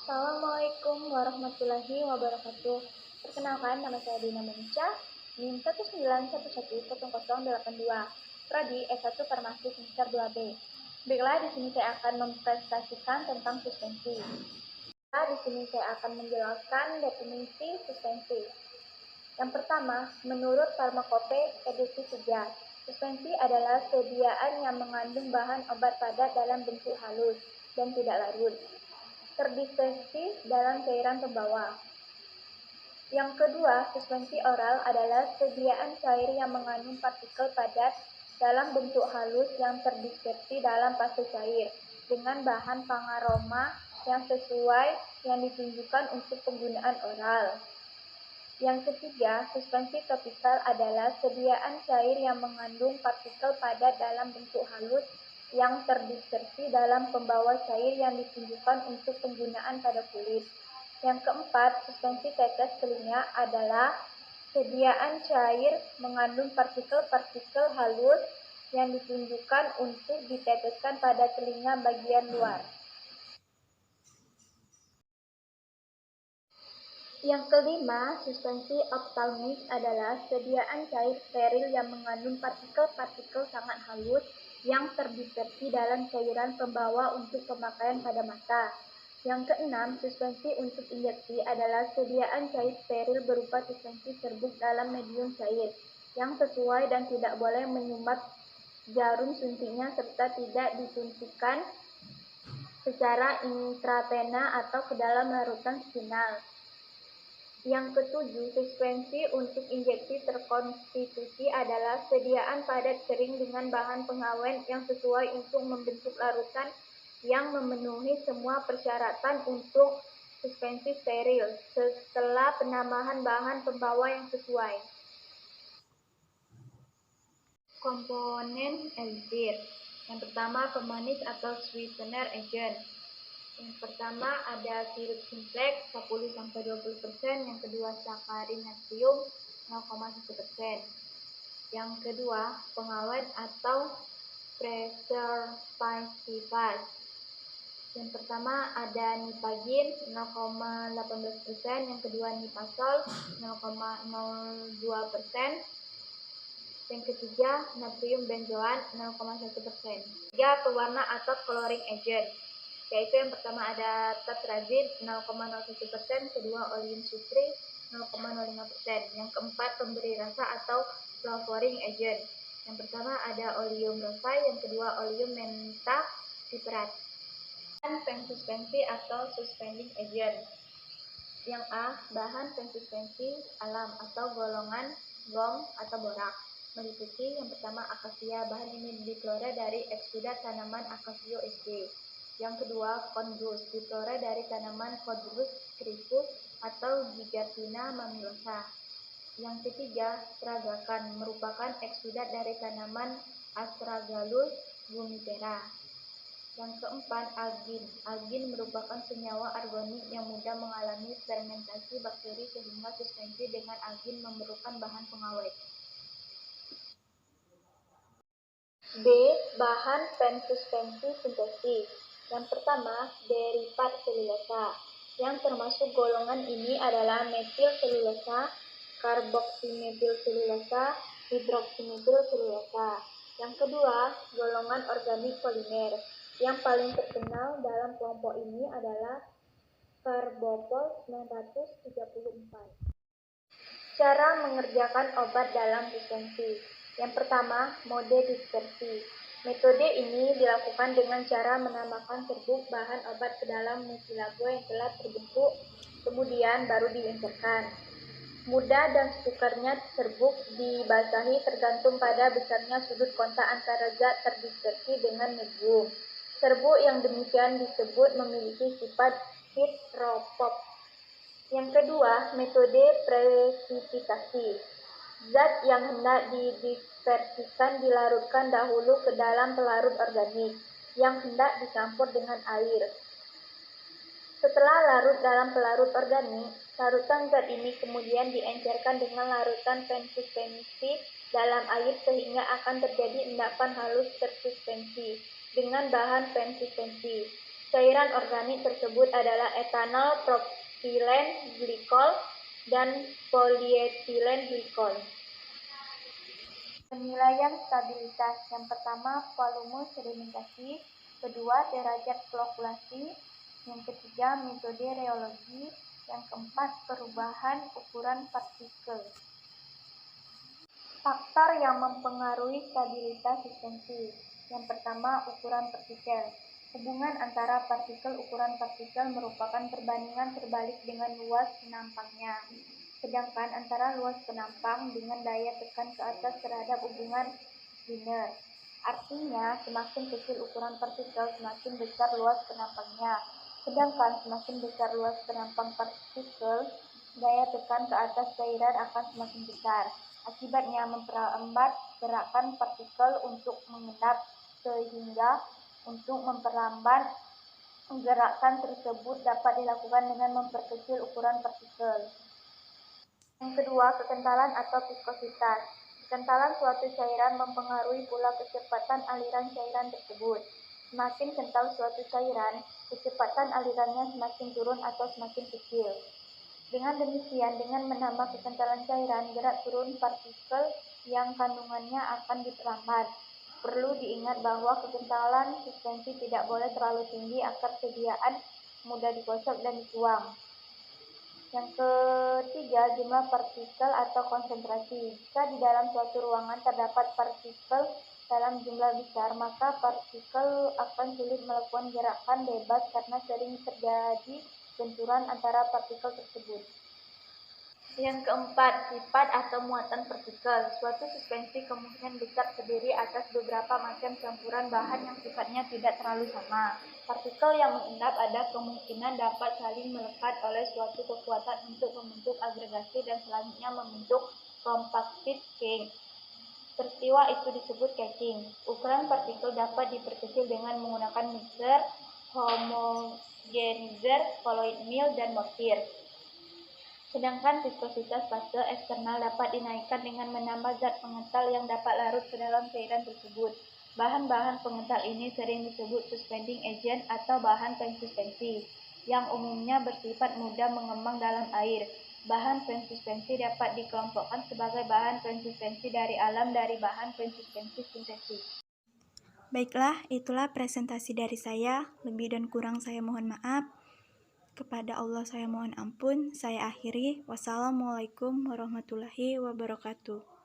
Assalamualaikum warahmatullahi wabarakatuh. Perkenalkan, nama saya Dina Manisha, NIM 191110082, Prodi S1 Farmasi semester 2B. Baiklah, di sini saya akan mempresentasikan tentang suspensi. Di sini saya akan menjelaskan definisi suspensi. Yang pertama, menurut Farmakope edisi 3, suspensi adalah sediaan yang mengandung bahan obat padat dalam bentuk halus dan tidak larut, terdispersi dalam cairan pembawa. Yang kedua, suspensi oral adalah sediaan cair yang mengandung partikel padat dalam bentuk halus yang terdispersi dalam fase cair dengan bahan pengaroma yang sesuai yang ditunjukkan untuk penggunaan oral. Yang ketiga, suspensi topikal adalah sediaan cair yang mengandung partikel padat dalam bentuk halus yang terdispersi dalam pembawa cair yang ditunjukkan untuk penggunaan pada kulit. Yang keempat, suspensi tetes telinga adalah sediaan cair mengandung partikel-partikel halus yang ditunjukkan untuk diteteskan pada telinga bagian luar. Yang kelima, suspensi optalmik adalah sediaan cair steril yang mengandung partikel-partikel sangat halus yang terdispersi dalam cairan pembawa untuk pemakaian pada mata. Yang keenam, suspensi untuk injeksi adalah sediaan cair steril berupa suspensi serbuk dalam medium cair yang sesuai dan tidak boleh menyumbat jarum suntiknya serta tidak disuntikkan secara intravena atau ke dalam larutan spinal. Yang ketujuh, suspensi untuk injeksi terkonstitusi adalah sediaan padat kering dengan bahan pengawet yang sesuai untuk membentuk larutan yang memenuhi semua persyaratan untuk suspensi steril setelah penambahan bahan pembawa yang sesuai. Komponen elixir. Yang pertama, pemanis atau sweetener agent. Yang pertama ada sirup simplex 10-20%, yang kedua sakarin natrium 0,1%. Yang kedua, pengawet atau preservativas. Yang pertama ada nipagin 0,18%, yang kedua nipasol 0,02%. Yang ketiga, natrium benzoat 0,1%. Tiga, pewarna atau coloring agent, yaitu yang pertama ada tetrazin 0,01%, kedua oleum sutri 0,05%. Yang keempat, pemberi rasa atau flavoring agent. Yang pertama ada oleum rosai, yang kedua oleum menta piperat. Dan pensuspensi atau suspending agent. Yang A, bahan pensuspensi alam atau golongan gom atau borak, meliputi yang pertama akasia, bahan ini diperoleh dari eksudat tanaman Acacio sp. Yang kedua, kondrus, diperoleh dari tanaman Codrus cricus atau Gigatina mammillaria. Yang ketiga, tragakan, merupakan eksudat dari tanaman Astragalus gumifera. Yang keempat, algin. Algin merupakan senyawa organik yang mudah mengalami fermentasi bakteri sehingga suspensi dengan algin memerlukan bahan pengawet. B. Bahan pensuspensi sintesis. Yang pertama, derivat selulosa. Yang termasuk golongan ini adalah metil selulosa, karboksimetil selulosa, hidroksimetil selulosa. Yang kedua, golongan organik polimer. Yang paling terkenal dalam kelompok ini adalah karbopol 934. Cara mengerjakan obat dalam suspensi. Yang pertama, mode dispersi. Metode ini dilakukan dengan cara menambahkan serbuk bahan obat ke dalam mucilagua yang telah terbentuk, kemudian baru diincerkan. Mudah dan sukarnya serbuk dibasahi tergantung pada besarnya sudut kontak antara zat terdispersi dengan medium. Serbuk yang demikian disebut memiliki sifat hidropop. Yang kedua, metode presipitasi. Zat yang hendak didispersikan dilarutkan dahulu ke dalam pelarut organik yang hendak dicampur dengan air. Setelah larut dalam pelarut organik, larutan zat ini kemudian diencerkan dengan larutan pensuspensi dalam air sehingga akan terjadi endapan halus tersuspensi dengan bahan pensuspensi. Cairan organik tersebut adalah etanol, propilen glikol, dan polietilen glikol. Penilaian stabilitas. Yang pertama, volume sedimentasi. Kedua, derajat flokulasi. Yang ketiga, metode reologi. Yang keempat, perubahan ukuran partikel. Faktor yang mempengaruhi stabilitas suspensi. Yang pertama, ukuran partikel. Hubungan antara ukuran partikel merupakan perbandingan terbalik dengan luas penampangnya. Sedangkan antara luas penampang dengan daya tekan ke atas terhadap hubungan linear. Artinya, semakin kecil ukuran partikel, semakin besar luas penampangnya. Sedangkan semakin besar luas penampang partikel, daya tekan ke atas cairan akan semakin besar. Akibatnya memperlambat gerakan partikel untuk mengendap, sehingga untuk memperlambat gerakan tersebut dapat dilakukan dengan memperkecil ukuran partikel. Yang kedua, kekentalan atau viskositas. Kekentalan suatu cairan mempengaruhi pula kecepatan aliran cairan tersebut. Semakin kental suatu cairan, kecepatan alirannya semakin turun atau semakin kecil. Dengan demikian, dengan menambah kekentalan cairan, gerak turun partikel yang kandungannya akan diperlambat. Perlu diingat bahwa kekentalan suspensi tidak boleh terlalu tinggi agar sediaan mudah digosok dan dituang. Yang ketiga, jumlah partikel atau konsentrasi. Jika di dalam suatu ruangan terdapat partikel dalam jumlah besar, maka partikel akan sulit melakukan gerakan bebas karena sering terjadi benturan antara partikel tersebut. Yang keempat, sifat atau muatan partikel. Suatu suspensi kemungkinan besar terdiri atas beberapa macam campuran bahan yang sifatnya tidak terlalu sama. Partikel yang mengendap ada kemungkinan dapat saling melekat oleh suatu kekuatan untuk membentuk agregasi dan selanjutnya membentuk compacted king. Peristiwa itu disebut catching. Ukuran partikel dapat diperkecil dengan menggunakan mixer, homogenizer, colloid mill, dan mortir. Sedangkan viskositas fase eksternal dapat dinaikkan dengan menambah zat pengental yang dapat larut ke dalam cairan tersebut. Bahan-bahan pengental ini sering disebut suspending agent atau bahan pensuspensi, yang umumnya bersifat mudah mengembang dalam air. Bahan pensuspensi dapat dikelompokkan sebagai bahan pensuspensi dari alam dari bahan pensuspensi sintetis. Baiklah, itulah presentasi dari saya. Lebih dan kurang saya mohon maaf. Kepada Allah saya mohon ampun. Saya akhiri. Wassalamualaikum warahmatullahi wabarakatuh.